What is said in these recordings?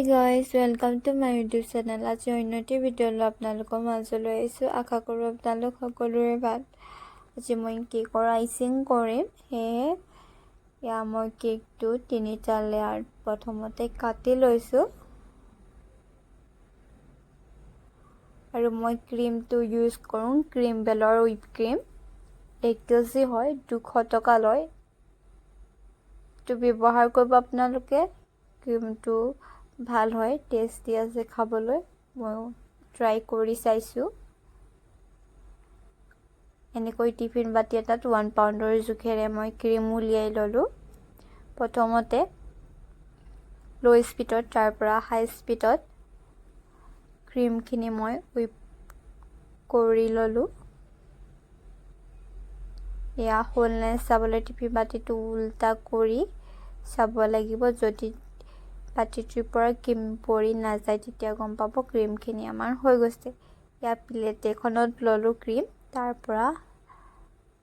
Hey guys, welcome to my YouTube channel. আজি অন্য এটি ভিডিঅ' লৈ আপোনালোকৰ মাজলৈ আহিছোঁ। আশা কৰোঁ আপোনালোক সকলোৰে ভাল। আজি মই কেকৰ আইচিং কৰিম। সেয়ে মই কেকটো 3টা লেয়াৰ প্ৰথমতে কাটি লৈছোঁ। আৰু মই ক্ৰীমটো ইউজ কৰোঁ ক্ৰীম বেলৰ হুইপ ক্ৰীম। 1 কেজি হয় 200 টকা লয়। তো ব্যৱহাৰ কৰিব আপোনালোকে। ক্ৰীমটো ভাল হয়, টেষ্টি আছে খাবলৈ। মই ট্ৰাই কৰি চাইছোঁ। এনেকৈ টিফিন বাটি এটাত 1 পাউণ্ডৰ জোখেৰে মই ক্ৰীম উলিয়াই ল'লোঁ। প্ৰথমতে লো স্পীডত তাৰ পৰা হাই স্পীডত ক্ৰীমখিনি মই হুইপ কৰি ল'লোঁ। এয়া হ'লনে চাবলৈ টিফিন বাটিটো উল্টা কৰি চাব লাগিব। যদি বাটিটোৰ পৰা ক্ৰীম পৰি নাযায় তেতিয়া গম পাব ক্ৰীমখিনি আমাৰ হৈ গৈছে। ইয়াৰ প্লেট এখনত ল'লোঁ ক্ৰীম, তাৰ পৰা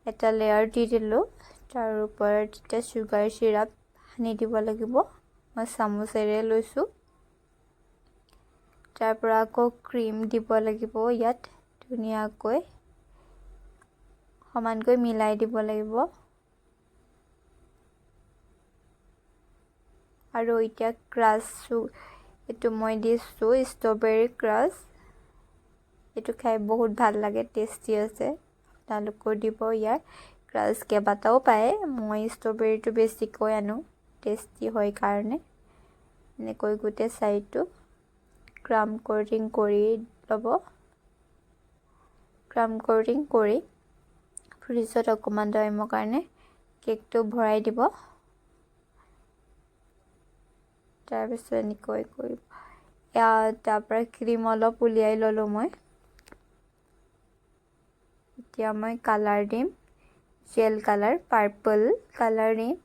এটা লেয়াৰ দি দিলোঁ। তাৰ ওপৰত এতিয়া চুগাৰ চিৰাপ সানি দিব লাগিব। মই চামুচেৰে লৈছোঁ। তাৰ পৰা আকৌ ক্ৰীম দিব লাগিব। ইয়াত ধুনীয়াকৈ সমানকৈ মিলাই দিব লাগিব। আৰু এতিয়া ক্ৰাছ এইটো মই দিছোঁ ষ্ট্ৰবেৰী ক্ৰাছ। এইটো খাই বহুত ভাল লাগে, টেষ্টি আছে। আপোনালোকেও দিব। ইয়াৰ ক্ৰাছ কেইবাটাও পায়। মই ষ্ট্ৰবেৰীটো বেছিকৈ আনো, টেষ্টি হয় কাৰণে। এনেকৈ গোটেই চাইডটো ক্ৰাম কোটিং কৰি ল'ব। ক্ৰাম কোটিং কৰি ফ্ৰিজত অকণমান টাইমৰ কাৰণে কেকটো ভৰাই দিব। তাৰপিছত এনেকৈ কৰিব। তাৰ পৰা ক্ৰীম অলপ উলিয়াই ল'লোঁ মই। এতিয়া মই কালাৰ দিম, জেল কালাৰ, পাৰ্পল কালাৰ দিম।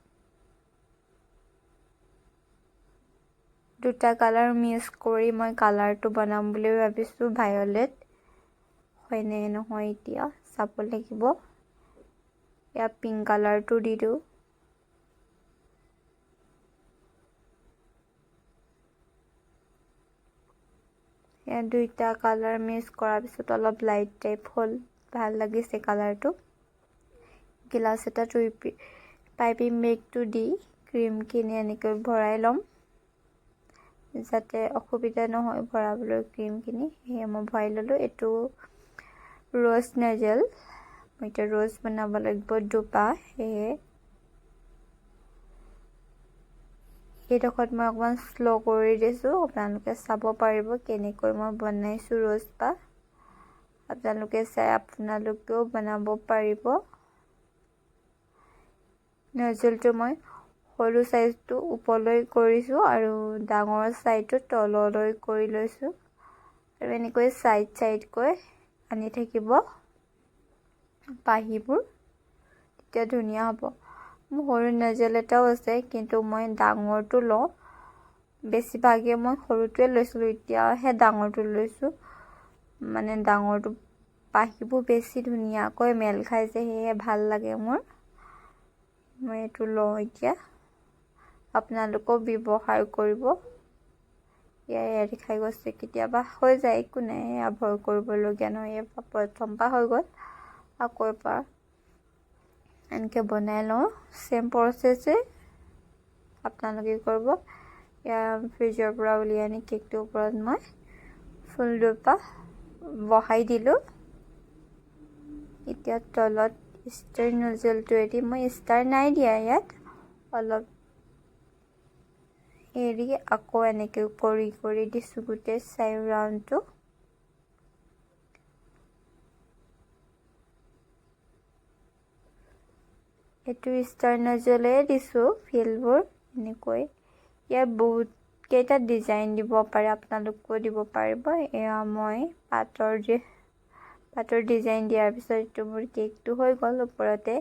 2টা কালাৰ মিক্স কৰি মই কালাৰটো বনাম বুলি ভাবিছোঁ। ভায়লেট হয়নে নহয় এতিয়া চাব লাগিব। এয়া পিংক কালাৰটো দি দিওঁ। এয়া 2টা কালাৰ মিক্স কৰাৰ পিছত অলপ লাইট টাইপ হ'ল, ভাল লাগিছে কালাৰটো। গিলাচ এটাত পাইপিং বেগটো দি ক্ৰীমখিনি এনেকৈ ভৰাই ল'ম, যাতে অসুবিধা নহয় ভৰাবলৈ ক্ৰীমখিনি। সেয়ে মই ভৰাই ল'লোঁ। এইটো ৰ'জ নেজেল, মই এতিয়া ৰ'জ বনাব লাগিব 2পা। সেয়ে এইডোখৰত মই অকণমান শ্ল' কৰি দিছোঁ। আপোনালোকে চাব পাৰিব কেনেকৈ মই বনাইছোঁ ৰ'জ পা। আপোনালোকে চাই আপোনালোকেও বনাব পাৰিব। নজলটো মই সৰু চাইজটো ওপৰলৈ কৰিছোঁ আৰু ডাঙৰ চাইজটো তললৈ কৰি লৈছোঁ। আৰু এনেকৈ চাইডকৈ আনি থাকিব পাহিবোৰ, তেতিয়া ধুনীয়া হ'ব। মোৰ সৰু নজল এটাও আছে, কিন্তু মই ডাঙৰটো লওঁ। বেছিভাগে মই সৰুটোৱে লৈছিলোঁ, এতিয়াহে ডাঙৰটো লৈছোঁ। মানে ডাঙৰটো পাহিবোৰ বেছি ধুনীয়াকৈ মেল খাইছে, সেয়ে ভাল লাগে মোৰ। মই এইটো লওঁ এতিয়া। আপোনালোকেও ব্যৱহাৰ কৰিব। এয়া দেখাই গৈছে, কেতিয়াবা হৈ যায়, একো নাই, এয়া ভয় কৰিবলগীয়া নহয়। এয়া প্ৰথমবাৰ হৈ গ'ল, আকৌ এবাৰ এনেকৈ বনাই লওঁ। চেম প্ৰচেছে আপোনালোকে কৰিব। এয়া ফ্ৰিজৰ পৰা উলিয়াই আনি কেকটোৰ ওপৰত মই ফুল 2পা বহাই দিলোঁ। এতিয়া তলত ষ্টাৰ নজলটোৱেদি, মই ষ্টাৰ নাই দিয়া ইয়াত, অলপ এৰি আকৌ এনেকৈ কৰি দিছোঁ গোটেই চাই ৰাউণ্ডটো। এইটো ষ্টাৰ নজলে দিছোঁ ফিলবোৰ এনেকৈ। ইয়াত বহুত কেইটা ডিজাইন দিব পাৰে, আপোনালোকেও দিব পাৰিব। এয়া মই পাতৰ ডিজাইন দিয়াৰ পিছত এইটো মোৰ কেকটো হৈ গ'ল। ওপৰতে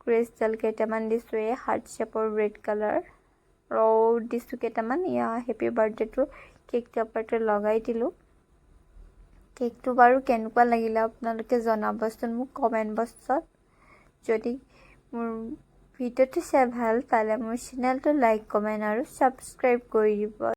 ক্ৰিষ্টেল কেইটামান দিছোঁ, এই হাৰ্ট শ্বেপৰ ৰেড কালাৰ দিছোঁ কেইটামান। এয়া হেপী বাৰ্থডেটো কেকটোৰ ওপৰতে লগাই দিলোঁ। কেকটো বাৰু কেনেকুৱা লাগিলে আপোনালোকে জনাবচোন মোক কমেণ্ট বক্সত। যদি মোৰ ভিডিঅ'টো চাই ভাল পালে মোৰ চেনেলটো লাইক, কমেণ্ট আৰু ছাবস্ক্ৰাইব কৰি দিব।